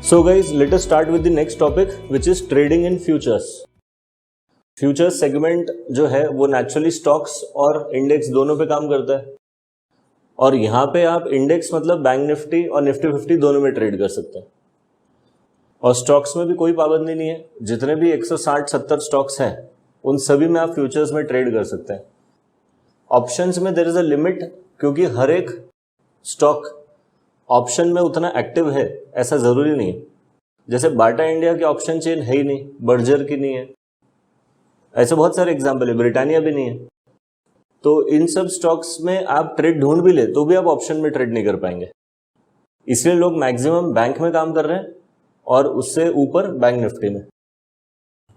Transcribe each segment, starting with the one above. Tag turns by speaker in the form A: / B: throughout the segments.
A: So guys, let us start with the next topic which is trading in futures. Futures segment जो है वो naturally stocks और index दोनों पे काम करता है और यहाँ पे आप इंडेक्स मतलब बैंक निफ्टी और निफ्टी 50 दोनों में ट्रेड कर सकते हैं। और स्टॉक्स में भी कोई पाबंदी नहीं है, जितने भी 160-70 स्टॉक्स हैं उन सभी में आप फ्यूचर्स में ट्रेड कर सकते हैं। ऑप्शंस में देयर इज अ लिमिट, क्योंकि हर एक स्टॉक ऑप्शन में उतना एक्टिव है ऐसा ज़रूरी नहीं है। जैसे बाटा इंडिया की ऑप्शन चेन है ही नहीं, बर्जर की नहीं है, ऐसे बहुत सारे एग्जाम्पल है, ब्रिटानिया भी नहीं है। तो इन सब स्टॉक्स में आप ट्रेड ढूंढ भी ले तो भी आप ऑप्शन में ट्रेड नहीं कर पाएंगे। इसलिए लोग मैक्सिमम बैंक में काम कर रहे हैं और उससे ऊपर बैंक निफ्टी में।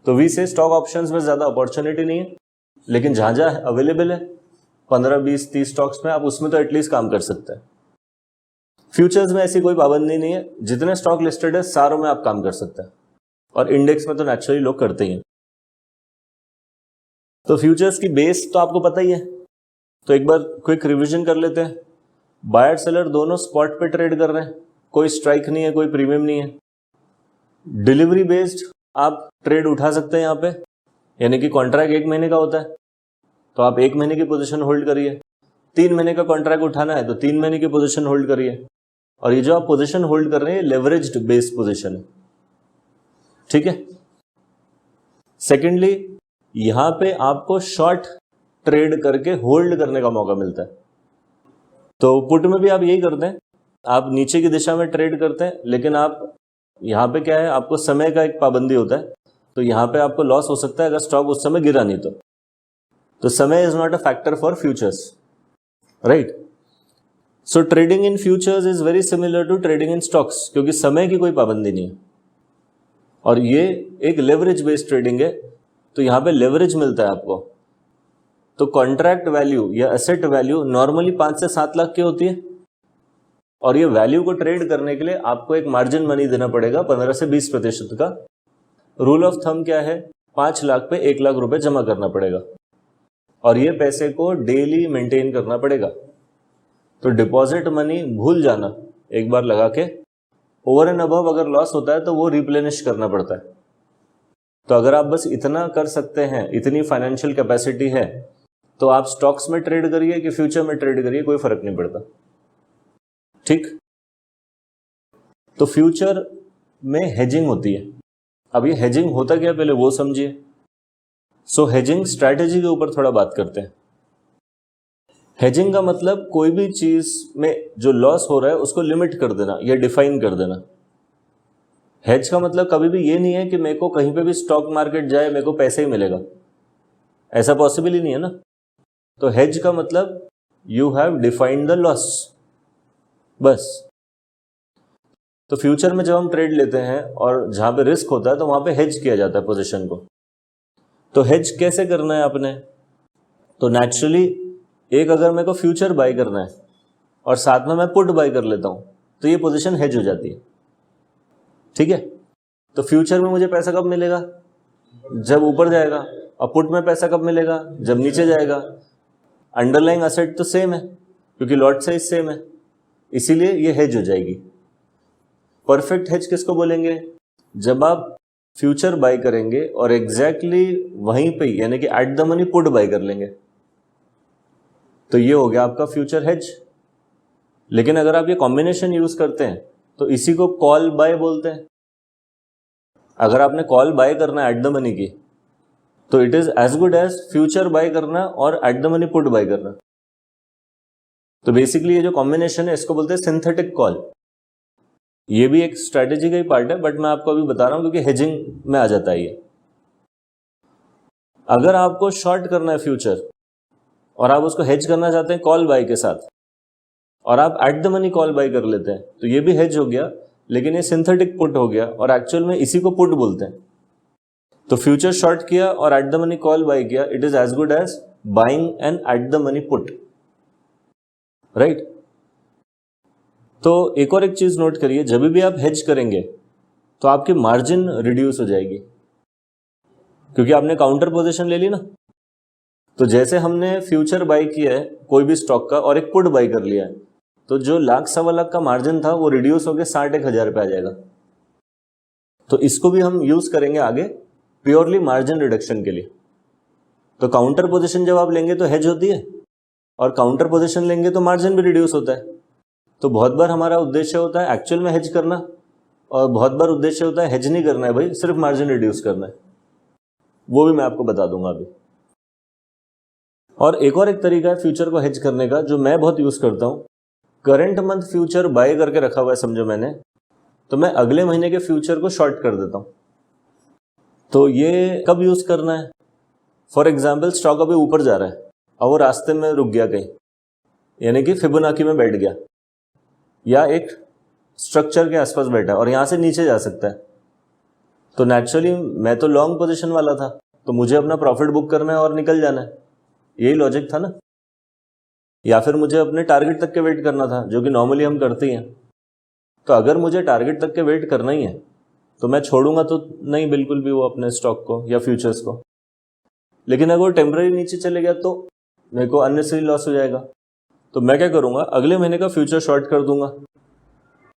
A: तो वी से स्टॉक ऑप्शंस में ज़्यादा अपॉर्चुनिटी नहीं है, लेकिन जहाँ जहाँ अवेलेबल है 15, 20, 30 स्टॉक्स में आप उसमें तो एटलीस्ट काम कर सकते हैं। फ्यूचर्स में ऐसी कोई पाबंदी नहीं है, जितने स्टॉक लिस्टेड है सारों में आप काम कर सकते हैं और इंडेक्स में तो नेचुरली लोग करते ही हैं। तो फ्यूचर्स की बेस तो आपको पता ही है, तो एक बार क्विक रिवीजन कर लेते हैं। बायर सेलर दोनों स्पॉट पे ट्रेड कर रहे हैं, कोई स्ट्राइक नहीं है, कोई प्रीमियम नहीं है। डिलीवरी बेस्ड आप ट्रेड उठा सकते हैं यहाँ पे, यानी कि कॉन्ट्रैक्ट 1 महीने का होता है तो आप 1 महीने की पोजीशन होल्ड करिए। 3 महीने का कॉन्ट्रैक्ट उठाना है तो 3 महीने की पोजीशन होल्ड करिए। और ये जो आप पोजीशन होल्ड कर रहे हैं लेवरेज्ड बेस्ड पोजीशन है, ठीक है। सेकेंडली, यहां पे आपको शॉर्ट ट्रेड करके होल्ड करने का मौका मिलता है। तो पुट में भी आप यही करते हैं, आप नीचे की दिशा में ट्रेड करते हैं, लेकिन आप यहाँ पे क्या है, आपको समय का एक पाबंदी होता है। तो यहाँ पे आपको लॉस हो सकता है अगर स्टॉक उस समय गिरा नहीं तो समय is not a factor for futures, right. So trading in futures is very similar to trading in stocks, क्योंकि समय की कोई पाबंदी नहीं है और ये एक लेवरेज बेस्ड ट्रेडिंग है। तो यहाँ पे लेवरेज मिलता है आपको। तो कॉन्ट्रैक्ट वैल्यू या एसेट वैल्यू नॉर्मली 5 से 7 लाख की होती है और ये वैल्यू को ट्रेड करने के लिए आपको एक मार्जिन मनी देना पड़ेगा 15 से 20% का। रूल ऑफ थंब क्या है, 5 लाख पे 1 लाख रुपए जमा करना पड़ेगा और ये पैसे को डेली मेंटेन करना पड़ेगा। तो डिपॉजिट मनी भूल जाना एक बार लगा के, ओवर एंड अबव अगर लॉस होता है तो वो रिप्लेनिश करना पड़ता है। तो अगर आप बस इतना कर सकते हैं, इतनी फाइनेंशियल कैपेसिटी है, तो आप स्टॉक्स में ट्रेड करिए कि फ्यूचर में ट्रेड करिए, कोई फर्क नहीं पड़ता, ठीक। तो फ्यूचर में हेजिंग होती है। अब ये हेजिंग होता क्या पहले वो समझिए। सो हेजिंग स्ट्रैटेजी के ऊपर थोड़ा बात करते हैं। हेजिंग का मतलब कोई भी चीज में जो लॉस हो रहा है उसको लिमिट कर देना या डिफाइन कर देना। हेज का मतलब कभी भी ये नहीं है कि मेरे को कहीं पे भी स्टॉक मार्केट जाए मेरे को पैसे ही मिलेगा, ऐसा पॉसिबल ही नहीं है ना। तो हेज का मतलब you have defined the loss, बस। तो फ्यूचर में जब हम ट्रेड लेते हैं और जहां पे रिस्क होता है तो वहां पे हेज किया जाता है पोजीशन को। तो हेज कैसे करना है आपने, तो नेचुरली एक अगर मेरे को फ्यूचर बाय करना है और साथ में मैं पुट बाय कर लेता हूं तो ये पोजीशन हेज हो जाती है, ठीक है। तो फ्यूचर में मुझे पैसा कब मिलेगा, जब ऊपर जाएगा, और पुट में पैसा कब मिलेगा, जब नीचे जाएगा। अंडरलाइंग एसेट तो सेम है क्योंकि लॉट साइज सेम है, इसीलिए ये हेज हो जाएगी। परफेक्ट हेज किसको बोलेंगे, जब आप फ्यूचर बाय करेंगे और एग्जैक्टली वहीं पे यानी कि eight the money put bye कर लेंगे, तो ये हो गया आपका फ्यूचर हेज। लेकिन अगर आप ये कॉम्बिनेशन यूज करते हैं तो इसी को कॉल बाय बोलते हैं। अगर आपने कॉल बाय करना है एट द मनी की तो it is as good as future buy करना और at the money put buy करना। तो बेसिकली ये जो कॉम्बिनेशन है इसको बोलते हैं सिंथेटिक कॉल। ये भी एक स्ट्रेटेजी का ही पार्ट है, बट मैं आपको अभी बता रहा हूं क्योंकि हेजिंग में आ जाता है ये। अगर आपको शॉर्ट करना है फ्यूचर और आप उसको हेज करना चाहते हैं कॉल बाय के साथ और आप at the money call buy कर लेते हैं तो ये भी हेज हो गया, लेकिन ये सिंथेटिक पुट हो गया और एक्चुअल में इसी को पुट बोलते हैं। तो फ्यूचर शॉर्ट किया और at the money call buy किया, it is as good as buying an at the money put, right. तो एक और एक चीज नोट करिए, जब भी आप हेज करेंगे तो आपकी मार्जिन रिड्यूस हो जाएगी क्योंकि आपने काउंटर पोजीशन ले ली ना। तो जैसे हमने फ्यूचर बाय किया है कोई भी स्टॉक का और एक पुट बाय कर लिया है, तो जो 1,00,000 सवा लाख का मार्जिन था वो रिड्यूस होकर 60-1,000 पे आ जाएगा। तो इसको भी हम यूज करेंगे आगे प्योरली मार्जिन रिडक्शन के लिए। तो काउंटर पोजीशन जब आप लेंगे तो हेज होती है, और काउंटर पोजीशन लेंगे तो मार्जिन भी रिड्यूस होता है। तो बहुत बार हमारा उद्देश्य होता है एक्चुअल में हेज करना, और बहुत बार उद्देश्य होता है हेज नहीं करना है भाई, सिर्फ मार्जिन रिड्यूस करना है। वो भी मैं आपको बता दूंगा अभी। और एक तरीका है फ्यूचर को हेज करने का जो मैं बहुत यूज करता हूं। करंट मंथ फ्यूचर बाय करके रखा हुआ है समझो मैंने, तो मैं अगले महीने के फ्यूचर को शॉर्ट कर देता हूं। तो ये कब यूज करना है? फॉर एग्जाम्पल स्टॉक अभी ऊपर जा रहा है और वो रास्ते में रुक गया कहीं, यानी कि फिबोनाची में बैठ गया या एक स्ट्रक्चर के आसपास बैठा है और यहां से नीचे जा सकता है, तो नेचुरली मैं तो लॉन्ग पोजीशन वाला था, तो मुझे अपना प्रॉफिट बुक करना है और निकल जाना है। यही लॉजिक था ना। या फिर मुझे अपने टारगेट तक के वेट करना था, जो कि नॉर्मली हम करते ही हैं। तो अगर मुझे टारगेट तक के वेट करना ही है तो मैं छोड़ूंगा तो नहीं बिल्कुल भी वो अपने स्टॉक को या फ्यूचर्स को। लेकिन अगर वो टेम्पररी नीचे चले गया तो मेरे को अननेसेसरी लॉस हो जाएगा। तो मैं क्या करूंगा, अगले महीने का फ्यूचर शॉर्ट कर दूंगा।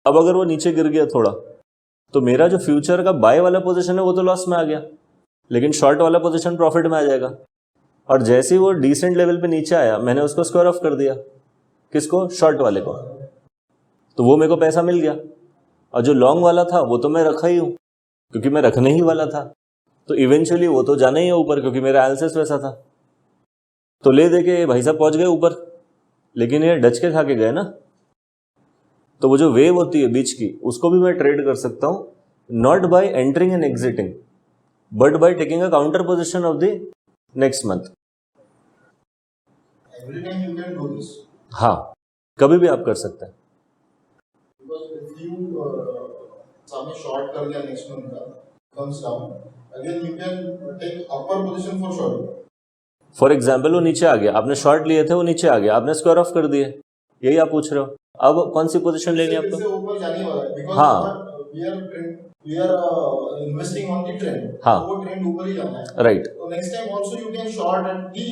A: अब अगर वो नीचे गिर गया थोड़ा, तो मेरा जो फ्यूचर का बाय वाला पोजीशन है वो तो लॉस में आ गया, लेकिन शॉर्ट वाला पोजीशन प्रॉफिट में आ जाएगा। और जैसे ही वो डिसेंट लेवल पे नीचे आया, मैंने उसको स्क्वायर ऑफ कर दिया। किसको? शॉर्ट वाले को। तो वो मेरे को पैसा मिल गया। और जो लॉन्ग वाला था वो तो मैं रखा ही हूं, क्योंकि मैं रखने ही वाला था। तो इवेंचुअली वो तो जाना ही है ऊपर, क्योंकि मेरा एनालिसिस वैसा था। तो ले दे के भाई साहब पहुंच गए ऊपर, लेकिन ये डच के खा के गए ना। तो वो जो वेव होती है बीच की, उसको भी मैं ट्रेड कर सकता हूं, not bye entering and exiting, but by taking a counter position of the next month.
B: Every time you can do this.
A: हाँ, कभी भी आप कर सकते हैं।
B: Because if you सामने short कर लिया next month का comes down, again you can take upper position for short.
A: For example वो नीचे आ गया, आपने शॉर्ट लिए थे, वो नीचे आ गया, आपने स्क्वायर ऑफ कर दिए, यही आप पूछ रहे हो। अब कौन सी पोजीशन लेनी है आपको?
B: ऊपर जाने वाला है, because
A: हाँ,
B: we are investing on the trend.
A: हाँ,
B: वो trend ऊपर ही जाना है,
A: राइट।
B: तो next time also you can short at the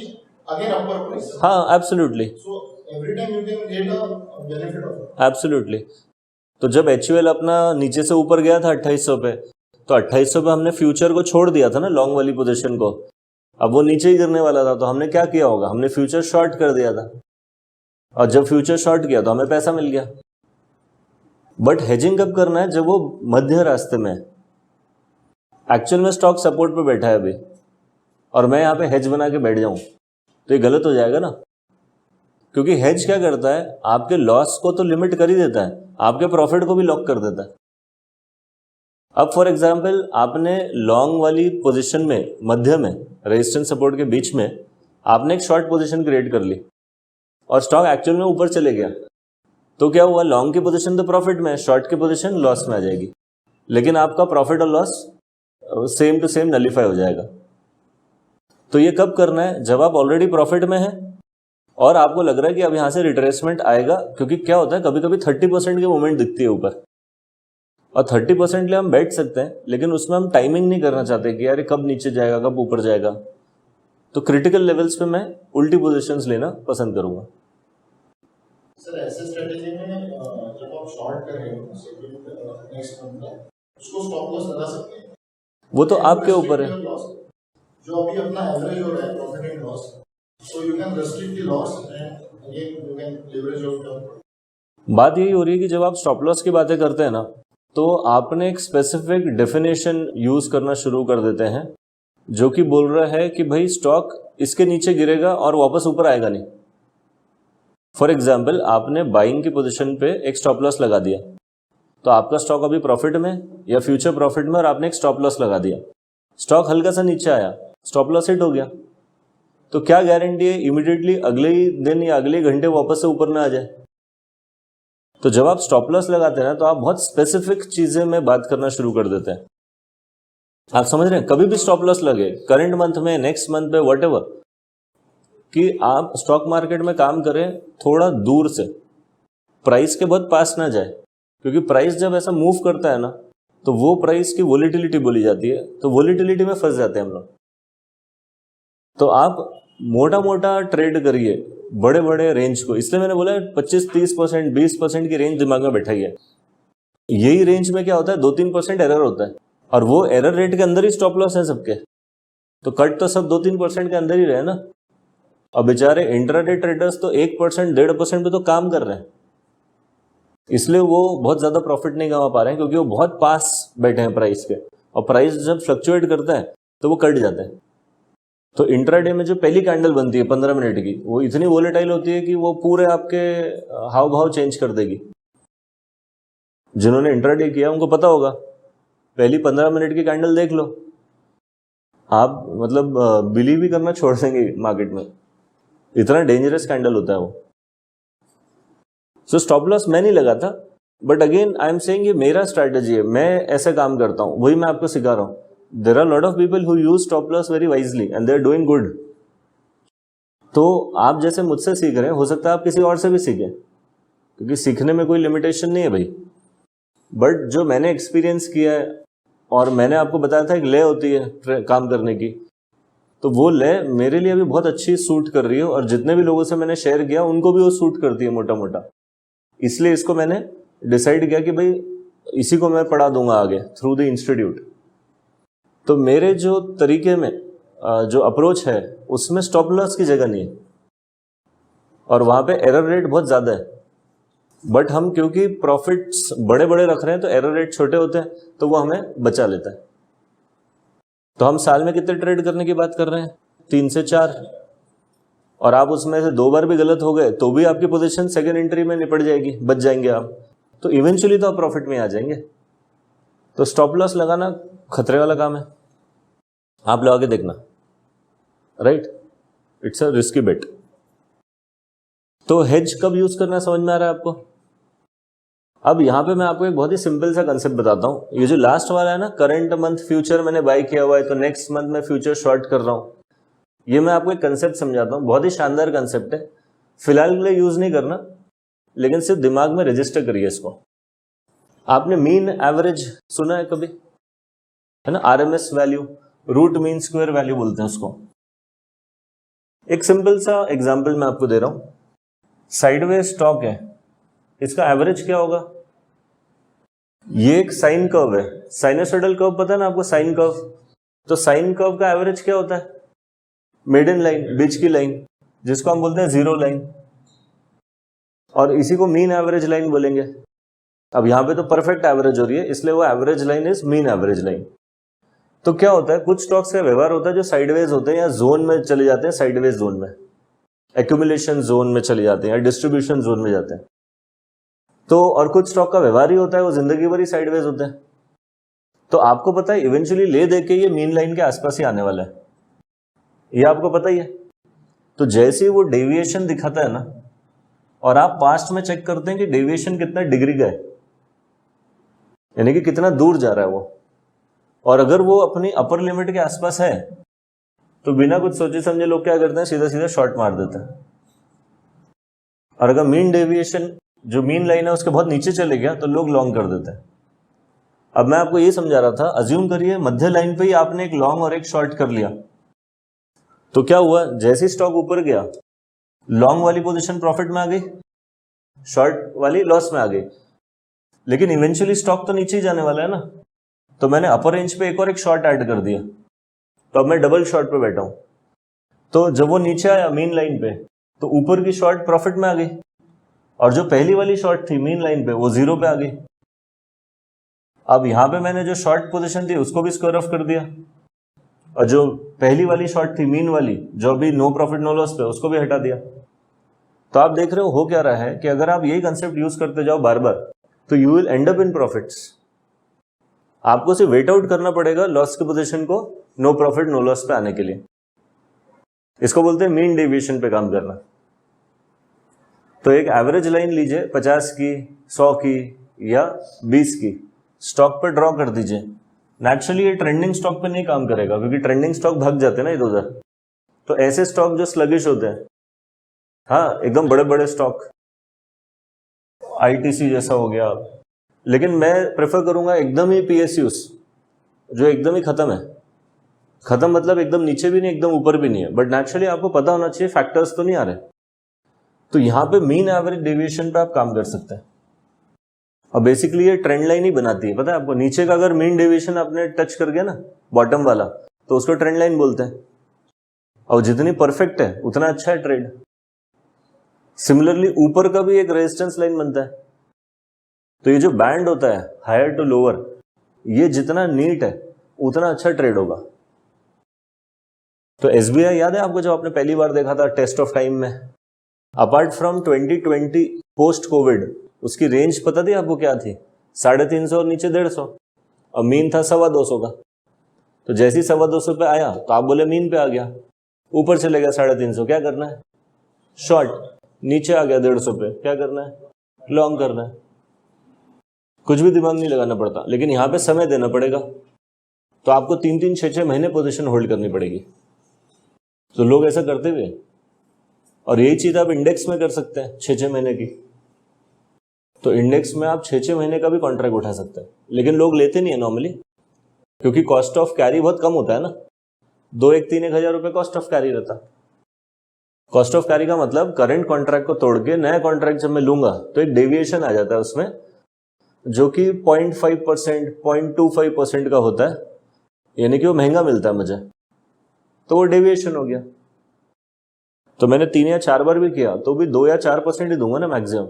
B: again upper price.
A: हाँ, absolutely,
B: So every time you can get a benefit of it.
A: Absolutely. तो जब HUL अपना नीचे से ऊपर गया था 2800 पे, तो 2800 पे हमने फ्यूचर को छोड़ दिया था ना, लॉन्ग वाली पोजीशन को। अब वो नीचे ही गिरने वाला था, तो हमने क्या किया होगा, हमने फ्यूचर शॉर्ट कर दिया था, और जब फ्यूचर शॉर्ट किया तो हमें पैसा मिल गया। बट हेजिंग कब करना है? जब वो मध्य रास्ते में है। एक्चुअल में स्टॉक सपोर्ट पे बैठा है अभी, और मैं यहाँ पे हेज बना के बैठ जाऊं, तो ये गलत हो जाएगा ना। क्योंकि हेज क्या करता है, आपके लॉस को तो लिमिट कर ही देता है, आपके प्रॉफिट को भी लॉक कर देता है। अब फॉर एग्जाम्पल आपने लॉन्ग वाली पोजीशन में, मध्य में, रेजिस्टेंस सपोर्ट के बीच में आपने एक शॉर्ट पोजीशन क्रिएट कर ली, और स्टॉक एक्चुअल में ऊपर चले गया, तो क्या हुआ, लॉन्ग की पोजीशन तो प्रॉफिट में है, शॉर्ट की पोजीशन लॉस में आ जाएगी। लेकिन आपका प्रॉफिट और loss same to same nullify हो जाएगा। तो ये कब करना है? जब आप ऑलरेडी प्रॉफिट में हैं और आपको लग रहा है कि अब यहां से रिट्रेसमेंट आएगा। क्योंकि क्या होता है, कभी कभी 30% की मूवमेंट दिखती है ऊपर, और 30% लिए हम बैठ सकते हैं, लेकिन उसमें हम टाइमिंग नहीं करना चाहते कि यार कब नीचे जाएगा, कब ऊपर जाएगा। तो क्रिटिकल लेवल्स पे मैं उल्टी पोजीशंस लेना पसंद करूंगा।
B: सर ऐसे स्ट्रेटेजी में जब आप शॉर्ट कर रहे हो नेक्स्ट मंथ का, उसको स्टॉप लॉस लगा सकते हैं।
A: वो तो आपके ऊपर है।
B: जो अभी अपना एवरेज हो रहा है profit and loss, so you can restrict the loss and again you can leverage your.
A: बात यही हो रही है कि जब आप स्टॉप लॉस की बातें करते हैं ना, तो आपने एक स्पेसिफिक डेफिनेशन यूज करना शुरू कर देते हैं, जो कि बोल रहा है कि भाई स्टॉक इसके नीचे गिरेगा और वापस ऊपर आएगा नहीं। फॉर एग्जाम्पल आपने बाइंग की पोजीशन पे एक स्टॉप लॉस लगा दिया, तो आपका स्टॉक अभी प्रॉफिट में या फ्यूचर प्रॉफिट में, और आपने एक स्टॉप लॉस लगा दिया। स्टॉक हल्का सा नीचे आया, स्टॉप लॉस हिट हो गया, तो क्या गारंटी है इमीडिएटली अगले ही दिन या अगले घंटे वापस से ऊपर ना आ जाए? तो जब आप स्टॉप लॉस लगाते हैं ना, तो आप बहुत स्पेसिफिक चीजें में बात करना शुरू कर देते हैं। आप समझ रहे हैं? कभी भी स्टॉप लॉस लगे, करंट मंथ में, नेक्स्ट मंथ पे, व्हाटएवर, कि आप स्टॉक मार्केट में काम करें थोड़ा दूर से, प्राइस के बहुत पास ना जाए। क्योंकि प्राइस जब ऐसा मूव करता है ना, तो वो प्राइस की वोलेटिलिटी बोली जाती है, तो वोलेटिलिटी में फंस जाते हैं हम लोग। तो आप मोटा मोटा ट्रेड करिए बड़े बड़े रेंज को, इसलिए मैंने बोला 25-30%, 20% की रेंज दिमाग में बैठाई है। यही रेंज में क्या होता है, 2-3% एरर होता है, और वो एरर रेट के अंदर ही स्टॉप लॉस है सबके, तो कट तो सब 2-3% के अंदर ही रहे ना। और बेचारे इंट्राडे ट्रेडर्स तो 1%, 1.5% पे तो काम कर रहे हैं, इसलिए वो बहुत ज्यादा प्रॉफिट नहीं कमा पा रहे हैं, क्योंकि वो बहुत पास बैठे हैं प्राइस के, और प्राइस जब फ्लक्चुएट करता है तो वो कट जाता है। तो इंट्राडे में जो पहली कैंडल बनती है 15 मिनट की, वो इतनी वोलेटाइल होती है कि वो पूरे आपके हाव भाव चेंज कर देगी। जिन्होंने इंट्राडे किया उनको पता होगा, पहली 15 मिनट की कैंडल देख लो, आप मतलब बिलीव ही करना छोड़ देंगे मार्केट में, इतना डेंजरस कैंडल होता है वो। सो स्टॉप लॉस मैं नहीं लगाता, but again I am saying ये मेरा स्ट्रैटेजी है, मैं ऐसे काम करता हूं, वही मैं आपको सिखा रहा हूं। There are lot of people who use stop loss very wisely and they are doing good. तो आप जैसे मुझसे सीख रहे हैं, हो सकता है आप किसी और से भी सीखें, क्योंकि सीखने में कोई लिमिटेशन नहीं है भाई। बट जो मैंने एक्सपीरियंस किया है, और मैंने आपको बताया था एक ले होती है काम करने की, तो वो ले मेरे लिए अभी बहुत अच्छी सूट कर रही है, और जितने भी लोगों से मैंने शेयर किया उनको भी वो सूट करती है मोटा मोटा। इसलिए इसको मैंने डिसाइड किया कि भाई इसी को मैं पढ़ा दूंगा आगे थ्रू द इंस्टीट्यूट। तो मेरे जो तरीके में जो अप्रोच है उसमें स्टॉप लॉस की जगह नहीं है, और वहां पे एरर रेट बहुत ज्यादा है। बट हम क्योंकि प्रॉफिट्स बड़े बड़े रख रहे हैं तो एरर रेट छोटे होते हैं, तो वो हमें बचा लेता है। तो हम साल में कितने ट्रेड करने की बात कर रहे हैं? 3 से 4, और आप उसमें से 2 बार भी गलत हो गए तो भी आपकी पोजीशन सेकेंड एंट्री में निपट जाएगी, बच जाएंगे आप, तो इवेंचुअली तो आप प्रॉफिट में आ जाएंगे। तो स्टॉप लॉस लगाना खतरे वाला काम है, आप लगा के देखना, राइट? इट्स अ रिस्की बेट। तो हेज कब यूज करना समझ में आ रहा है आपको? अब यहां पे मैं आपको एक बहुत ही सिंपल सा कंसेप्ट बताता हूं। ये जो लास्ट वाला है ना, करंट मंथ फ्यूचर मैंने बाय किया हुआ है तो नेक्स्ट मंथ में फ्यूचर शॉर्ट कर रहा हूं, ये मैं आपको एक कंसेप्ट समझाता हूं, बहुत ही शानदार कंसेप्ट है। फिलहाल के लिए यूज नहीं करना, लेकिन सिर्फ दिमाग में रजिस्टर करिए इसको। आपने मीन एवरेज सुना है कभी? है ना, RMS value, root mean square value बोलते हैं उसको। एक सिंपल सा एग्जांपल मैं आपको दे रहा हूं। साइडवेज स्टॉक है, इसका एवरेज क्या होगा? ये एक साइन कर्व है, साइनोसॉइडल कर्व पता है ना आपको, साइन कर्व। तो साइन कर्व का एवरेज क्या होता है? मिडिल लाइन, बीच की लाइन, जिसको हम बोलते हैं जीरो लाइन, और इसी को मीन एवरेज लाइन बोलेंगे। अब यहां पे तो परफेक्ट एवरेज हो रही है, इसलिए वो average line is mean average line. तो क्या होता है, कुछ स्टॉक्स का व्यवहार होता है जो साइडवेज होते हैं या जोन में चले जाते हैं, साइडवेज जोन में, एक्यूमुलेशन जोन में चले जाते हैं या डिस्ट्रीब्यूशन जोन में जाते हैं। तो और कुछ स्टॉक का व्यवहार ही होता है वो जिंदगी भर ही साइडवेज होते हैं। तो आपको पता है इवेंचुअली ले दे के ये मीन लाइन के आसपास ही आने वाला है, ये आपको पता ही है। तो जैसे ही वो डेविएशन दिखाता है ना, और आप पास्ट में चेक करते हैं कि डेविएशन कितना डिग्री का है, यानी कि कितना दूर जा रहा है वो, और अगर वो अपनी अपर लिमिट के आसपास है तो बिना कुछ सोचे समझे लोग क्या करते हैं, सीधा सीधा शॉर्ट मार देते हैं। और अगर मीन डेविएशन जो मीन लाइन है उसके बहुत नीचे चले गया तो लोग लॉन्ग कर देते हैं। अब मैं आपको ये समझा रहा था, अज्यूम करिए मध्य लाइन पे ही आपने एक लॉन्ग और एक शॉर्ट कर लिया, तो क्या हुआ, जैसे स्टॉक ऊपर गया लॉन्ग वाली पोजीशन प्रॉफिट में आ गई, शॉर्ट वाली लॉस में आ गई, लेकिन इवेंचुअली स्टॉक तो नीचे ही जाने वाला है ना। तो मैंने अपर रेंज पे एक और एक शॉर्ट ऐड कर दिया, तो अब मैं डबल शॉर्ट पे बैठा हूं। तो जब वो नीचे आया मीन लाइन पे, तो ऊपर की शॉर्ट प्रॉफिट में आ गई, और जो पहली वाली शॉर्ट थी मीन लाइन पे वो जीरो पे आ गई। अब यहां पे मैंने जो शॉर्ट पोजीशन थी उसको भी स्क्वायर ऑफ कर दिया, और जो पहली वाली शॉर्ट थी मीन वाली जो अभी नो प्रॉफिट नो लॉस पे, उसको भी हटा दिया। तो आप देख रहे हो क्या रहा है कि अगर आप यही कंसेप्ट यूज करते जाओ बार बार, तो you will and up in profits. आपको सिर्फ वेट आउट करना पड़ेगा लॉस की पोजीशन को नो प्रॉफिट नो लॉस पे आने के लिए। इसको बोलते हैं मीन डेविएशन पे काम करना। तो एक एवरेज लाइन लीजिए 50 की, 100 की या 20 की, स्टॉक पे ड्रॉ कर दीजिए। नेचुरली ये ट्रेंडिंग स्टॉक पे नहीं काम करेगा, क्योंकि ट्रेंडिंग स्टॉक भाग जाते हैं ना इधर उधर। तो ऐसे स्टॉक जो स्लगिश होते हैं, हाँ एकदम बड़े बड़े स्टॉक, आईटीसी जैसा हो गया, लेकिन मैं प्रेफर करूंगा एकदम ही पीएसयूज जो एकदम ही खत्म है। खत्म मतलब एकदम नीचे भी नहीं एकदम ऊपर भी नहीं है, बट नेचुरली आपको पता होना चाहिए फैक्टर्स तो नहीं आ रहे। तो यहां पे मीन एवरेज डेविएशन पे आप काम कर सकते हैं। अब बेसिकली ये ट्रेंड लाइन ही बनाती है, पता है आपको। नीचे का अगर मीन डेविएशन आपने टच कर गया ना बॉटम वाला, तो उसको ट्रेंड लाइन बोलते हैं। और जितनी परफेक्ट है उतना अच्छा है ट्रेड। सिमिलरली ऊपर का भी एक रेजिस्टेंस लाइन बनता है। तो ये जो बैंड होता है हायर टू लोअर, ये जितना नीट है उतना अच्छा ट्रेड होगा। तो एसबीआई याद है आपको, जब आपने पहली बार देखा था टेस्ट ऑफ टाइम में, अपार्ट फ्रॉम 2020 पोस्ट कोविड, उसकी रेंज पता थी आपको क्या थी? 350 और नीचे 150, और मीन था 225 का। तो जैसे ही 225 पे आया तो आप बोले मीन पे आ गया, ऊपर चले गया 350, क्या करना है? शॉर्ट। नीचे आ गया 150 पे, क्या करना है? लॉन्ग करना है। कुछ भी दिमाग नहीं लगाना पड़ता, लेकिन यहां पे समय देना पड़ेगा। तो आपको 3-3, 6-6 महीने पोजीशन होल्ड करनी पड़ेगी। तो लोग ऐसा करते हुए, और यही चीज आप इंडेक्स में कर सकते हैं 6-6 महीने की। तो इंडेक्स में आप 6-6 महीने का भी कॉन्ट्रैक्ट उठा सकते हैं, लेकिन लोग लेते नहीं है नॉर्मली, क्योंकि कॉस्ट ऑफ कैरी बहुत कम होता है ना। 2-1-3-1 हजार रुपए कॉस्ट ऑफ कैरी रहता। कॉस्ट ऑफ कैरी का मतलब करंट कॉन्ट्रैक्ट को तोड़ के नया कॉन्ट्रैक्ट जब मैं लूंगा तो एक डेविएशन आ जाता है उसमें, जो कि 0.5%, 0.25% का होता है, यानी कि वो महंगा मिलता है मुझे, तो वो डेविएशन हो गया। तो मैंने 3 या 4 बार भी किया तो भी 2 या 4% ही दूंगा ना मैक्सिमम,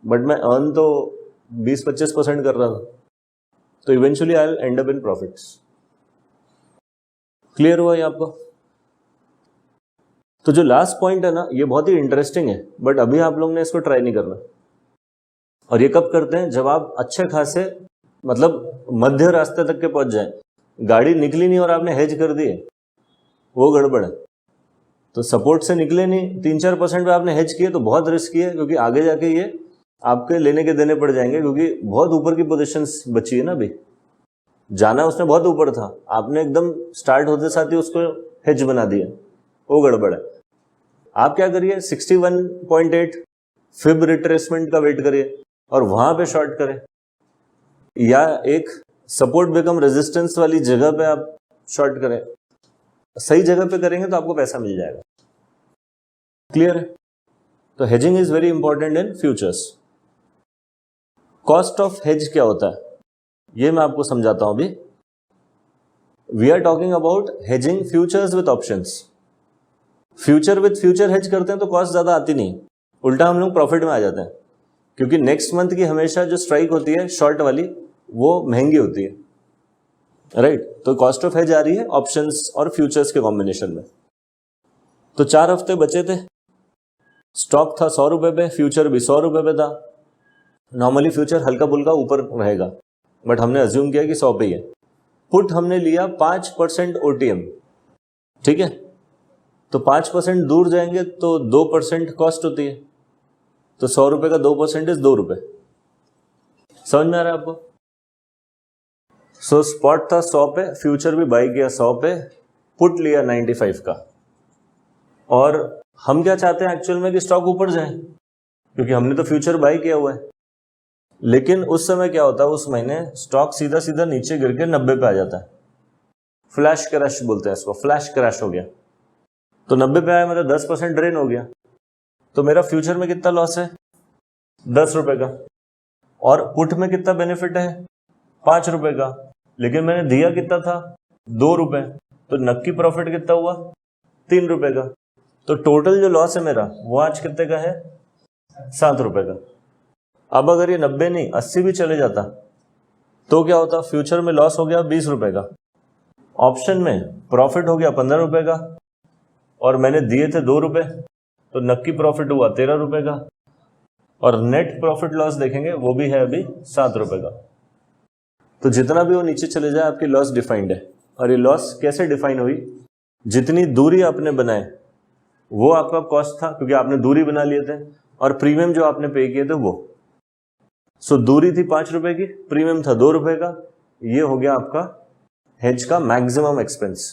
A: बट मैं अर्न तो 20-25% कर रहा था। तो eventually I will and up in profits. Clear हुआ ये आपको? तो जो लास्ट पॉइंट है ना, ये बहुत ही इंटरेस्टिंग है, बट अभी आप लोग ने इसको ट्राई नहीं करना। और ये कब करते हैं? जब आप अच्छे खासे मतलब मध्य रास्ते तक के पहुंच जाए, गाड़ी निकली नहीं और आपने हेज कर दिए, वो गड़बड़ है। तो सपोर्ट से निकले नहीं, 3-4% पे आपने हेज किए तो बहुत रिस्की है, क्योंकि आगे जाके ये आपके लेने के देने पड़ जाएंगे, क्योंकि बहुत ऊपर की पोजीशंस बची है ना। अभी जाना उसने बहुत ऊपर था, आपने एकदम स्टार्ट होते साथ ही उसको हेज बना दिया, वो गड़बड़ है। आप क्या करिए, 61.8 फिब रिट्रेसमेंट का वेट करिए और वहां पे शॉर्ट करें, या एक सपोर्ट बिकम रेजिस्टेंस वाली जगह पे आप शॉर्ट करें। सही जगह पे करेंगे तो आपको पैसा मिल जाएगा। क्लियर है? तो hedging is very important in futures. Cost of hedge क्या होता है ये मैं आपको समझाता हूं अभी। We are talking about hedging futures with options. Future with future hedge करते हैं तो कॉस्ट ज्यादा आती नहीं, उल्टा हम लोग प्रॉफिट में आ जाते हैं, क्योंकि नेक्स्ट मंथ की हमेशा जो स्ट्राइक होती है शॉर्ट वाली, वो महंगी होती है, राइट? तो कॉस्ट ऑफ हेज आ रही है ऑप्शंस और फ्यूचर्स के कॉम्बिनेशन में। तो 4 हफ्ते बचे थे, स्टॉक था 100 रुपए पे, फ्यूचर भी 100 रुपए पे था। नॉर्मली फ्यूचर हल्का फुल्का ऊपर रहेगा, बट हमने अज्यूम किया कि 100 पे ही है। पुट हमने लिया 5% OTM, ठीक है? तो 5% दूर जाएंगे तो 2% कॉस्ट होती है, तो 100 रुपए का 2% इज 2 रुपए। समझ में आ रहा है आपको? सो स्पॉट था 100 पे, फ्यूचर भी बाई किया 100 पे, पुट लिया 95 का। और हम क्या चाहते हैं एक्चुअल में कि स्टॉक ऊपर जाए, क्योंकि हमने तो फ्यूचर बाई किया हुआ है। लेकिन उस समय क्या होता है, उस महीने स्टॉक सीधा सीधा नीचे गिर के 90 पे आ जाता है। फ्लैश क्रैश बोलते हैं इसको, फ्लैश क्रैश हो गया। तो 90 पे आया, मतलब 10% ड्रेन हो गया। तो मेरा फ्यूचर में कितना लॉस है? 10 रुपए का। और पुट में कितना बेनिफिट है? 5 रुपए का। लेकिन मैंने दिया कितना था? 2 रुपए। तो नक्की प्रॉफिट कितना हुआ? 3 रुपए का। तो टोटल जो लॉस है मेरा, वो आज कितने का है? 7 रुपए का। अब अगर ये 90 नहीं 80 भी चले जाता तो क्या होता? फ्यूचर में लॉस हो गया 20 रुपए का, ऑप्शन में प्रॉफिट हो गया 15 रुपए का, और मैंने दिए थे 2 रुपए, तो नक्की प्रॉफिट हुआ 13 रुपए का, और नेट प्रॉफिट लॉस देखेंगे वो भी है अभी 7 रुपए का। तो जितना भी वो नीचे चले जाए आपकी लॉस डिफाइंड है। और ये लॉस कैसे डिफाइन हुई? जितनी दूरी आपने बनाए वो आपका कॉस्ट था, क्योंकि आपने दूरी बना लिए थे, और प्रीमियम जो आपने पे किए थे वो। सो दूरी थी 5 रुपए की, प्रीमियम था 2 रुपए का, ये हो गया आपका हेज का मैक्सिमम एक्सपेंस।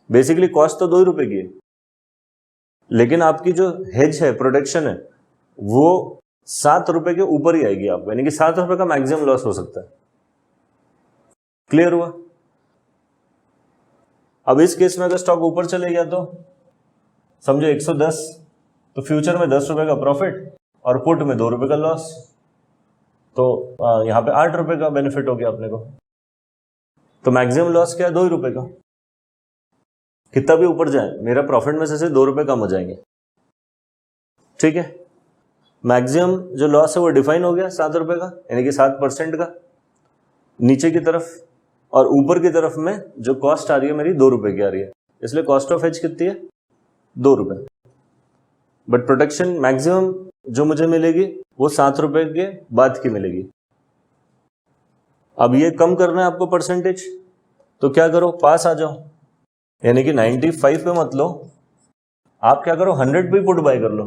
A: बेसिकली कॉस्ट तो 2 रुपए की है, लेकिन आपकी जो हेज है, प्रोटेक्शन है, वो 7 रुपए के ऊपर ही आएगी आपको, यानी कि 7 रुपए का मैक्सिमम लॉस हो सकता है। क्लियर हुआ? अब इस केस में अगर स्टॉक ऊपर चले गया तो समझो 110, तो फ्यूचर में 10 रुपए का प्रॉफिट और पुट में 2 रुपए का लॉस। तो यहाँ पे 8 रुपए का बेनिफिट हो गया अपने को। तो मैक्सिमम लॉस क्या है? 2 ही रुपए का। कितना भी ऊपर जाए मेरा प्रॉफिट में से 2 रुपए कम हो जाएंगे। ठीक है, मैक्सिमम जो लॉस है वो डिफाइन हो गया 7 रुपए का, यानी कि 7% का नीचे की तरफ, और ऊपर की तरफ में जो कॉस्ट आ रही है मेरी 2 रुपए की आ रही है, इसलिए कॉस्ट ऑफ हेज कितनी है? 2 रुपए। बट प्रोटेक्शन मैक्सिमम जो मुझे मिलेगी वो 7 रुपए के बाद की मिलेगी। अब ये कम करना है आपको परसेंटेज, तो क्या करो? पास आ जाओ, यानी कि 95 पे मत लो, आप क्या करो? 100 पे पुट बाय कर लो।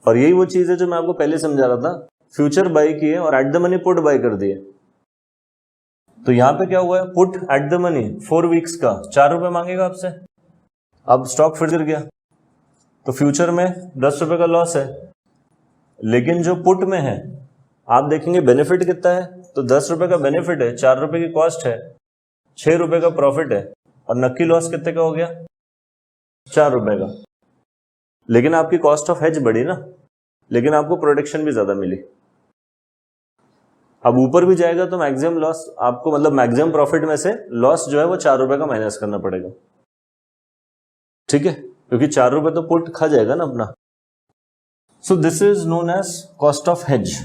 A: और यही वो चीज है जो मैं आपको पहले समझा रहा था, फ्यूचर बाय किए और at the money put bye कर दिए। तो यहां पे क्या हुआ है? Put at the money 4 weeks का 4 रुपए मांगेगा आपसे। अब स्टॉक फिर गिर गया तो फ्यूचर में 10 रुपए का लॉस है, लेकिन जो पुट में है आप देखेंगे बेनिफिट कितना है, तो 10 रुपए का बेनिफिट है, 4 रुपए की कॉस्ट है, 6 रुपए का प्रॉफिट है, और नक्की लॉस कितने का हो गया? 4 रुपए का। लेकिन आपकी कॉस्ट ऑफ हेज बढ़ी ना, लेकिन आपको प्रोटेक्शन भी ज्यादा मिली। अब ऊपर भी जाएगा तो मैक्सिमम लॉस आपको, मतलब मैक्सिमम प्रॉफिट में से लॉस जो है वो 4 रुपए का माइनस करना पड़ेगा। ठीक है, क्योंकि 4 रुपए तो पुट खा जाएगा ना अपना। So this is known as cost of hedge.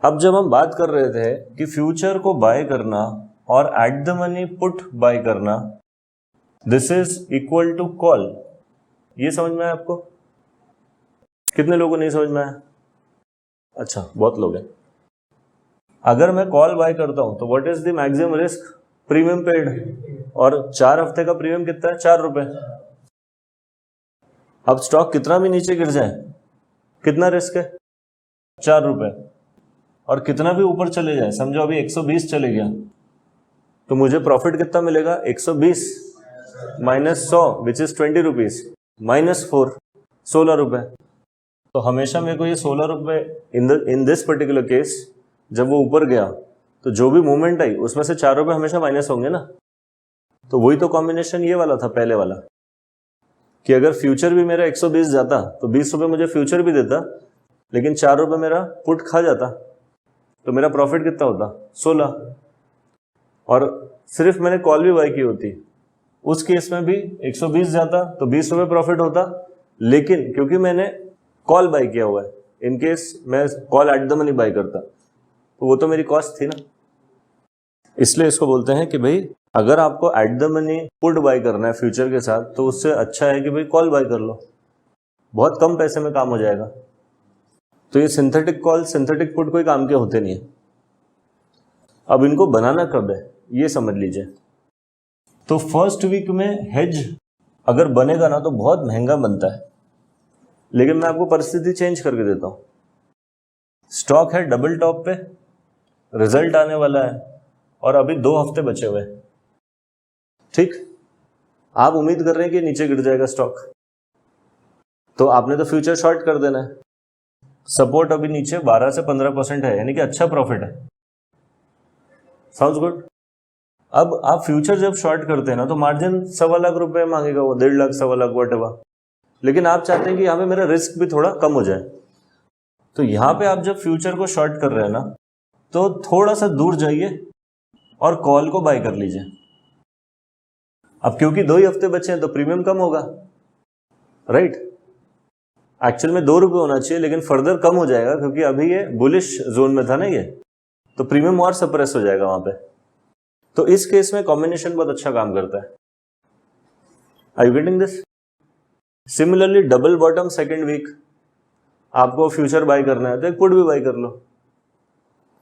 A: अब जब हम बात कर रहे थे कि फ्यूचर को बाय करना और at the money put buy करना, this is equal to call. ये समझ में आया आपको? कितने लोगों को नहीं समझ में आया? अच्छा, बहुत लोग हैं। अगर मैं कॉल बाय करता हूं तो what is the maximum risk? Premium paid, और 4 हफ्ते का प्रीमियम कितना है? 4 रुपए। अब स्टॉक कितना भी नीचे गिर जाए, कितना रिस्क है? 4 रुपए। और कितना भी ऊपर चले जाए, समझो अभी 120 चले गया, तो मुझे प्रॉफिट कितना मिलेगा? 120 minus 100 which is 20 rupees, minus 4 16 रुपए। तो हमेशा मेरे को ये 16 रुपए इन दिस पर्टिकुलर केस, जब वो ऊपर गया तो जो भी मूवमेंट आई उसमें से 4 रुपए हमेशा माइनस होंगे ना। तो वही तो कॉम्बिनेशन ये वाला था पहले वाला, कि अगर फ्यूचर भी मेरा 120 जाता तो 20 रुपए मुझे फ्यूचर भी देता, लेकिन 4 रुपए मेरा पुट खा जाता, तो मेरा प्रॉफिट कितना होता? 16। और सिर्फ मैंने कॉल भी बाय की होती, उस केस में भी 120 जाता तो 20 रुपए प्रॉफिट होता, लेकिन क्योंकि मैंने कॉल बाय किया हुआ है, इन केस मैं call at the money by करता तो वो तो मेरी कॉस्ट थी ना। इसलिए इसको बोलते हैं कि भाई अगर आपको eight the money put buy करना है फ्यूचर के साथ, तो उससे अच्छा है कि भाई कॉल बाय कर लो, बहुत कम पैसे में काम हो जाएगा। तो ये सिंथेटिक कॉल, सिंथेटिक पुट कोई काम के होते नहीं है। अब इनको बनाना कब है ये समझ लीजिए। तो फर्स्ट वीक में हेज अगर बनेगा ना तो बहुत महंगा बनता है, लेकिन मैं आपको परिस्थिति चेंज करके देता हूं। स्टॉक है डबल टॉप पे, रिजल्ट आने वाला है और अभी 2 हफ्ते बचे हुए हैं। ठीक, आप उम्मीद कर रहे हैं कि नीचे गिर जाएगा स्टॉक, तो आपने तो फ्यूचर शॉर्ट कर देना है। सपोर्ट अभी नीचे 12 से 15% है, यानी कि अच्छा प्रॉफिट है। Sounds good. अब आप फ्यूचर जब शॉर्ट करते हैं ना तो मार्जिन 1.25 लाख रुपए मांगेगा वो, 1.5 लाख 1.25 लाख व्हाटएवर, लेकिन आप चाहते हैं कि यहां पे मेरा रिस्क भी थोड़ा कम हो जाए। तो यहां पे आप जब फ्यूचर को शॉर्ट कर रहे हैं ना, तो थोड़ा सा दूर जाइए और कॉल को बाय कर लीजिए। अब क्योंकि 2 ही हफ्ते बचे हैं तो प्रीमियम कम होगा, राइट? एक्चुअल में 2 रुपए होना चाहिए, लेकिन फर्दर कम हो जाएगा क्योंकि अभी ये बुलिश जोन में था ना ये, तो प्रीमियम और सप्रेस हो जाएगा वहां पे। तो इस केस में कॉम्बिनेशन बहुत अच्छा काम करता है। Are you getting this? Similarly double bottom second week आपको फ्यूचर बाय करना है तो एक पुट भी बाय कर लो।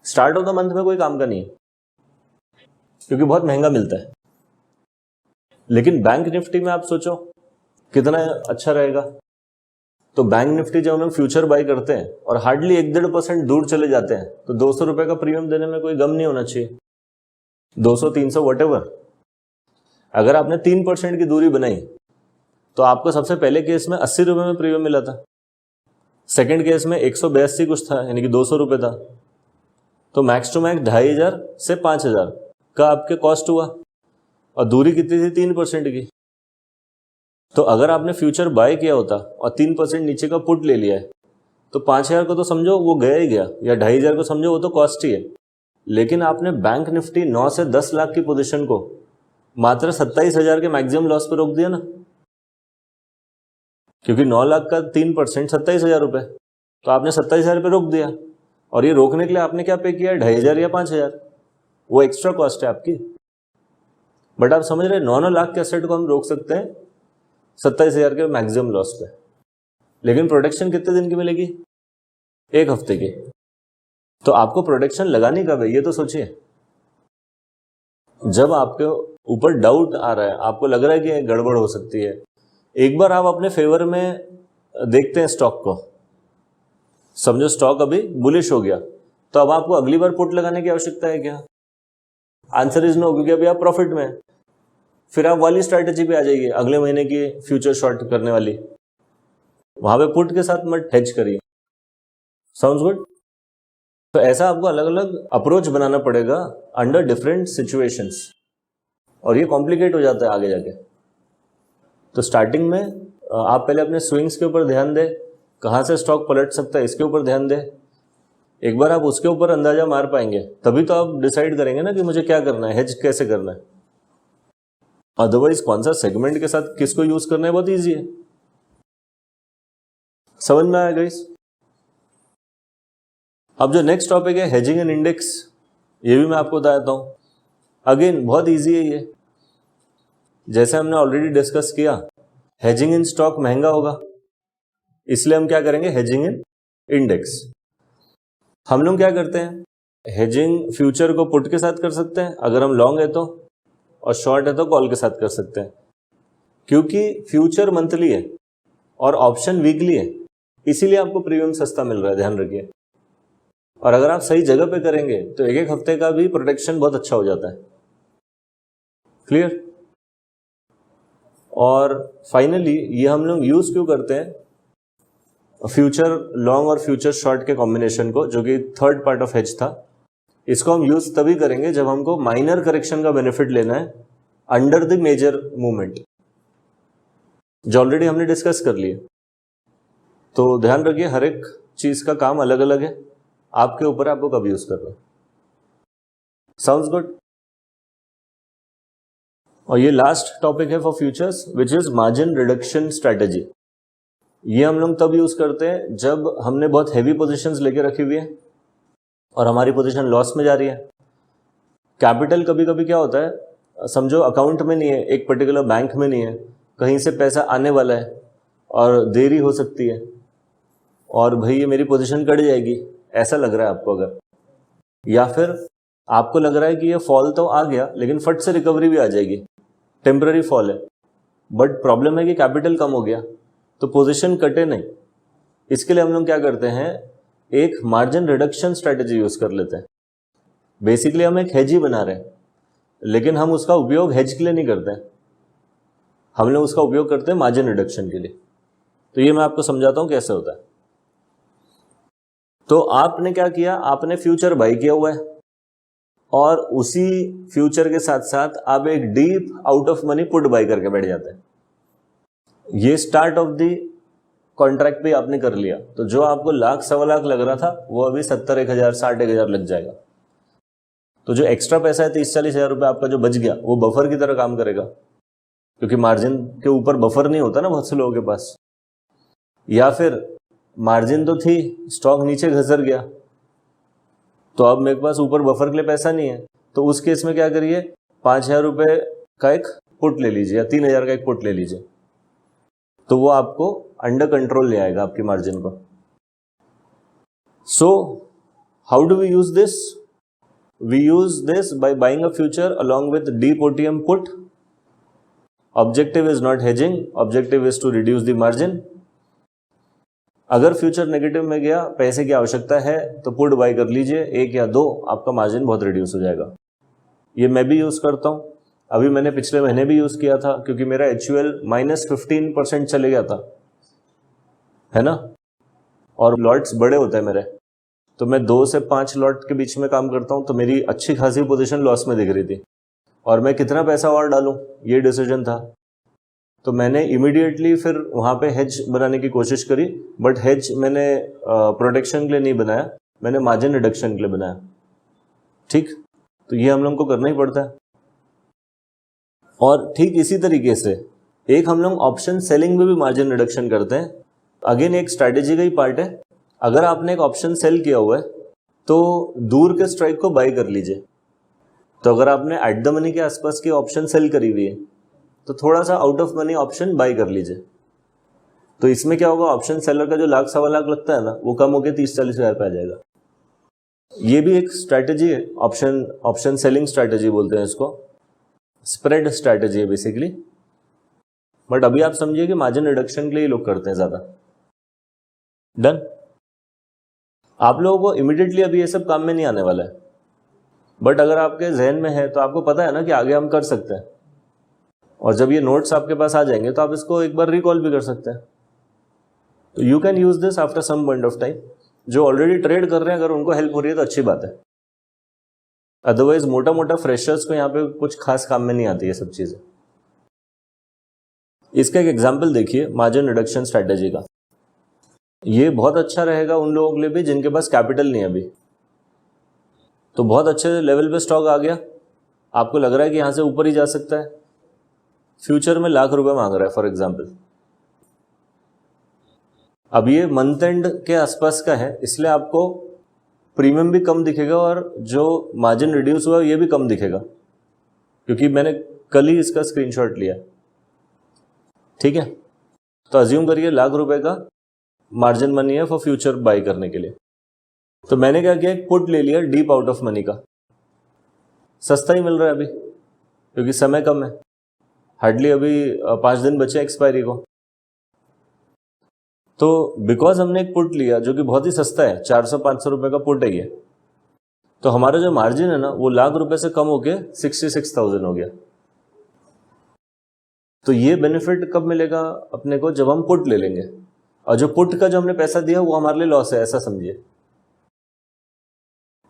A: स्टार्ट ऑफ द मंथ में कोई काम का नहीं है क्योंकि बहुत महंगा मिलता है, लेकिन बैंक निफ्टी में आप सोचो कितना अच्छा रहेगा। तो बैंक निफ्टी जब हम फ्यूचर बाय करते हैं और हार्डली 1-1.5% दूर चले जाते हैं तो 200 रुपए का प्रीमियम देने में कोई गम नहीं होना चाहिए, 200-300 व्हाटएवर। अगर आपने 3% की दूरी बनाई तो आपको सबसे पहले केस में 80 रुपए में प्रीमियम मिला था, सेकंड केस में 182 कुछ था, यानी कि 200 रुपए था। तो मैक्स टू मैक्स 2500 से 5000 का आपके कॉस्ट हुआ, और दूरी कितनी थी? 3% की। तो अगर आपने फ्यूचर बाय किया होता और 3% नीचे का पुट ले लिया है तो 5,000 को तो समझो वो गया ही गया, या 2,500 को समझो वो तो कॉस्ट ही है। लेकिन आपने बैंक निफ्टी 9 से 10 लाख की पोजीशन को मात्र 27,000 के मैक्सिमम लॉस पे रोक दिया ना, क्योंकि 9 लाख का 3% 27,000 रुपए, तो आपने 27,000 पे रोक दिया। और ये रोकने के लिए आपने क्या पे किया, 2,500 या 5,000, वो एक्स्ट्रा कॉस्ट है आपकी। बट आप समझ रहे 9 लाख के एसेट को हम रोक सकते हैं 27,000 के मैक्सिमम लॉस पे। लेकिन प्रोटेक्शन कितने दिन की मिलेगी, 1 हफ्ते की। तो आपको प्रोटेक्शन लगानी कब है ये तो सोचिए। जब आपके ऊपर डाउट आ रहा है, आपको लग रहा है कि गड़बड़ हो सकती है, एक बार आप अपने फेवर में देखते हैं स्टॉक को, समझो स्टॉक अभी बुलिश हो गया, तो अब आपको अगली बार पुट लगाने की आवश्यकता है क्या? आंसर इज नो, क्योंकि अभी आप प्रॉफिट में हैं। फिर आप वाली स्ट्रैटेजी पे आ जाइए, अगले महीने की फ्यूचर शॉर्ट करने वाली, वहां पे पुट के साथ मत हेज करिए। Sounds good? तो ऐसा आपको अलग अलग अप्रोच बनाना पड़ेगा अंडर डिफरेंट सिचुएशंस, और ये कॉम्प्लिकेट हो जाता है आगे जाके। तो स्टार्टिंग में आप पहले अपने स्विंग्स के ऊपर ध्यान दें, कहाँ से स्टॉक पलट सकता है इसके ऊपर ध्यान दें। एक बार आप उसके ऊपर अंदाजा मार पाएंगे तभी तो आप डिसाइड करेंगे ना कि मुझे क्या करना है, हेज कैसे करना है। अदरवाइज कौन सा सेगमेंट के साथ किसको यूज करना है बहुत ईजी है। समझ में आया गाइस? अब जो नेक्स्ट टॉपिक है हेजिंग इन इंडेक्स, ये भी मैं आपको बता देता हूं। अगेन बहुत इजी है ये, जैसे हमने ऑलरेडी डिस्कस किया, हेजिंग इन स्टॉक महंगा होगा, इसलिए हम क्या करेंगे, हेजिंग इन इंडेक्स। हम लोग क्या करते हैं, हेजिंग फ्यूचर को पुट के साथ कर सकते हैं अगर हम लॉन्ग है तो, और शॉर्ट है तो कॉल के साथ कर सकते हैं। क्योंकि फ्यूचर मंथली है और ऑप्शन वीकली है, इसीलिए आपको प्रीमियम सस्ता मिल रहा है, ध्यान रखिए। और अगर आप सही जगह पे करेंगे तो 1-1 हफ्ते का भी प्रोटेक्शन बहुत अच्छा हो जाता है। क्लियर? और फाइनली ये हम लोग यूज क्यों करते हैं, फ्यूचर लॉन्ग और फ्यूचर शॉर्ट के कॉम्बिनेशन को, जो कि थर्ड पार्ट ऑफ हेज था, इसको हम यूज तभी करेंगे जब हमको माइनर करेक्शन का बेनिफिट लेना है अंडर द मेजर मूवमेंट, जो ऑलरेडी हमने डिस्कस कर लिए। तो ध्यान रखिए हर एक चीज का काम अलग अलग है, आपके ऊपर आपको कब यूज करना है। Sounds good? और ये लास्ट टॉपिक है for futures, which is margin reduction strategy. ये हम लोग तब यूज करते हैं जब हमने बहुत हैवी पोजीशंस लेके रखी हुई है और हमारी पोजीशन लॉस में जा रही है। कैपिटल कभी कभी क्या होता है, समझो अकाउंट में नहीं है, एक पर्टिकुलर बैंक में नहीं है, कहीं से पैसा आने वाला है और देरी हो सकती है, और भाई ये मेरी पोजीशन कट जाएगी, ऐसा लग रहा है आपको अगर, या फिर आपको लग रहा है कि ये फॉल तो आ गया लेकिन फट से रिकवरी भी आ जाएगी, टेम्पररी फॉल है, बट प्रॉब्लम है कि कैपिटल कम हो गया तो पोजीशन कटे नहीं। इसके लिए हम लोग क्या करते हैं, एक मार्जिन रिडक्शन स्ट्रेटेजी यूज कर लेते हैं। बेसिकली हम एक हेज ही बना रहे हैं, लेकिन हम उसका उपयोग हेज के लिए नहीं करते हैं, हम लोग उसका उपयोग करते हैं मार्जिन रिडक्शन के लिए। तो ये मैं आपको समझाता हूं कैसे होता है। तो आपने क्या किया, आपने फ्यूचर बाई किया हुआ है और उसी फ्यूचर के साथ साथ आप एक deep out of money put by करके बैठ जाते हैं। ये स्टार्ट ऑफ द कॉन्ट्रैक्ट पे आपने कर लिया, तो जो आपको लाख सवा लाख लग रहा था वो अभी 70,000 60,000 लग जाएगा। तो जो एक्स्ट्रा पैसा है 30-40 हजार रुपये आपका जो बच गया, वो बफर की तरह काम करेगा, क्योंकि मार्जिन के ऊपर बफर नहीं होता ना बहुत से लोगों के पास। या फिर मार्जिन तो थी, स्टॉक नीचे घसर गया, तो अब मेरे पास ऊपर बफर के लिए पैसा नहीं है, तो उस केस में क्या करिए, 5,000 रुपये का एक पुट ले लीजिए या 3,000 का एक पुट ले लीजिए, तो वो आपको अंडर कंट्रोल ले आएगा आपकी मार्जिन को। So how do we use this? We use this by buying a future along with deep OTM put. Objective is not hedging, objective is to reduce the margin. अगर future negative में गया, पैसे की आवश्यकता है, तो put buy कर लीजिए 1 या 2, आपका मार्जिन बहुत रिड्यूस हो जाएगा। ये मैं भी यूज करता हूं, अभी मैंने पिछले महीने भी यूज किया था, क्योंकि मेरा HUL -15% चले गया था, है ना, और लॉट्स बड़े होते हैं मेरे, तो मैं 2 से 5 लॉट के बीच में काम करता हूं, तो मेरी अच्छी खासी पोजीशन लॉस में दिख रही थी, और मैं कितना पैसा और डालूं ये डिसीजन था। तो मैंने इमीडिएटली फिर वहाँ पे हेज बनाने की कोशिश करी, बट हेज मैंने प्रोटेक्शन के लिए नहीं बनाया, मैंने मार्जिन रिडक्शन के लिए बनाया। ठीक, तो ये हम लोग को करना ही पड़ता है। और ठीक इसी तरीके से एक हम लोग ऑप्शन सेलिंग में भी मार्जिन रिडक्शन करते हैं। अगेन एक स्ट्रैटेजी का ही पार्ट है। अगर आपने एक ऑप्शन सेल किया हुआ है तो दूर के स्ट्राइक को बाई कर लीजिए। तो अगर आपने एट द मनी के आसपास की ऑप्शन सेल करी हुई है तो थोड़ा सा out of money option by कर लीजिए। तो इसमें क्या होगा, ऑप्शन सेलर का जो लाख सवा लाख लगता है ना, वो कम होकर 30-40 हज़ार पे आ जाएगा। ये भी एक स्ट्रैटेजी है, ऑप्शन सेलिंग स्ट्रैटेजी बोलते हैं इसको, स्प्रेड स्ट्रैटेजी है बेसिकली। बट अभी आप समझिए कि मार्जिन रिडक्शन के लिए लोग करते हैं ज्यादा। डन। आप लोगों को इमीडिएटली अभी ये सब काम में नहीं आने वाला है, बट अगर आपके जहन में है तो आपको पता है ना कि आगे हम कर सकते हैं। और जब ये नोट्स आपके पास आ जाएंगे तो आप इसको एक बार रिकॉल भी कर सकते हैं। तो you can use this after some point of time. जो ऑलरेडी ट्रेड कर रहे हैं अगर उनको हेल्प हो रही है तो अच्छी बात है, अदरवाइज मोटा मोटा फ्रेशर्स को यहाँ पे कुछ खास काम में नहीं आती ये सब चीजें। इसका एक एग्जाम्पल देखिए मार्जिन रिडक्शन स्ट्रैटेजी का। ये बहुत अच्छा रहेगा उन लोगों के लिए भी जिनके पास कैपिटल नहीं है अभी। तो बहुत अच्छे लेवल पे स्टॉक आ गया, आपको लग रहा है कि यहाँ से ऊपर ही जा सकता है, फ्यूचर में लाख रुपए मांग रहा है फॉर एग्जाम्पल। अब ये मंथ एंड के आसपास का है, इसलिए आपको प्रीमियम भी कम दिखेगा और जो मार्जिन रिड्यूस हुआ ये भी कम दिखेगा, क्योंकि मैंने कल ही इसका स्क्रीनशॉट लिया। ठीक है, तो अज्यूम करिए लाख रुपए का मार्जिन मनी है फॉर फ्यूचर बाई करने के लिए। तो मैंने क्या किया, एक पुट ले लिया डीप आउट ऑफ मनी का। सस्ता ही मिल रहा है अभी क्योंकि समय कम है, हार्डली अभी 5 दिन बचे एक्सपायरी को। तो बिकॉज हमने एक पुट लिया जो कि बहुत ही सस्ता है, 400-500 रुपए का पुट है ये, तो हमारा जो मार्जिन है ना वो लाख रुपए से कम होके 66,000 हो गया। तो ये बेनिफिट कब मिलेगा अपने को, जब हम पुट ले लेंगे, और जो पुट का जो हमने पैसा दिया वो हमारे लिए लॉस है, ऐसा समझिए।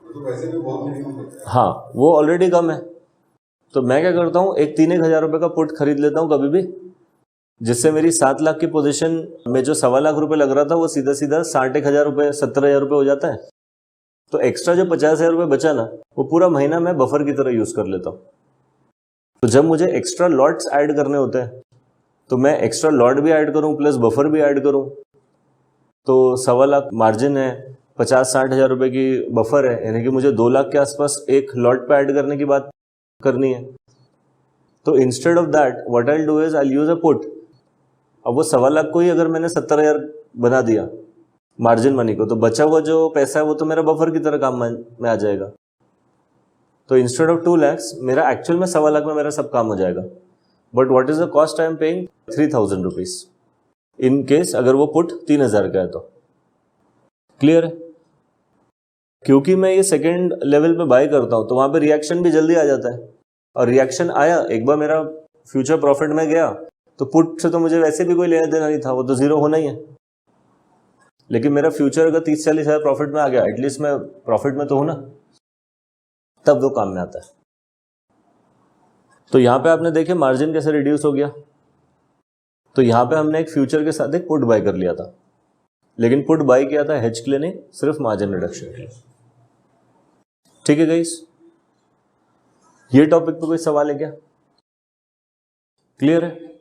B: तो वैसे भी बहुत मिनिमम है।
A: हाँ, वो ऑलरेडी कम है। तो मैं क्या करता हूँ, एक 3-1 हज़ार रुपए का पुट खरीद लेता हूँ कभी भी, जिससे मेरी 7 लाख की पोजीशन में जो 1.25 लाख रुपए लग रहा था वो सीधा सीधा 61,000 रुपए 70,000 रुपए हो जाता है। तो एक्स्ट्रा जो 50,000 रुपए बचा ना, वो पूरा महीना मैं बफर की तरह यूज कर लेता हूँ। तो जब मुझे एक्स्ट्रा लॉट्स ऐड करने होते हैं तो मैं एक्स्ट्रा लॉट भी ऐड करूँ प्लस बफर भी ऐड करूँ। तो 1.25 लाख मार्जिन है, 50-60 हज़ार रुपए की बफर है, यानी कि मुझे 2 लाख के आसपास एक लॉट पे ऐड करने की बात करनी है। तो instead of that what I will do is I will use a put. अब वो 1.25 लाख को ही अगर मैंने 70,000 बना दिया मार्जिन मनी को, तो बचा हुआ जो पैसा है वो तो मेरा बफर की तरह काम में आ जाएगा। तो इंस्टेड ऑफ 2 lakhs मेरा एक्चुअल में 1.25 लाख में मेरा सब काम हो जाएगा। But what is the cost I am paying, 3,000 rupees in case अगर वो पुट 3,000 का है तो। क्लियर है? क्योंकि मैं ये सेकेंड लेवल पे बाय करता हूं तो वहां पे रिएक्शन भी जल्दी आ जाता है, और रिएक्शन आया, एक बार मेरा फ्यूचर प्रॉफिट में गया तो पुट से तो मुझे वैसे भी कोई लेना देना नहीं था, वो तो जीरो होना ही है। लेकिन मेरा फ्यूचर अगर 30-40 हज़ार प्रॉफिट में आ गया, एटलीस्ट मैं प्रॉफिट में तो हूं ना, तब वो काम में आता है। तो यहां पे आपने देखे मार्जिन कैसे रिड्यूस हो गया। तो यहां पे हमने एक फ्यूचर के साथ एक पुट बाय कर लिया था, लेकिन पुट बाय किया था हेज के लिए नहीं, सिर्फ मार्जिन रिडक्शन के लिए। ठीक है गाइस, ये टॉपिक पे कोई सवाल है क्या? क्लियर है?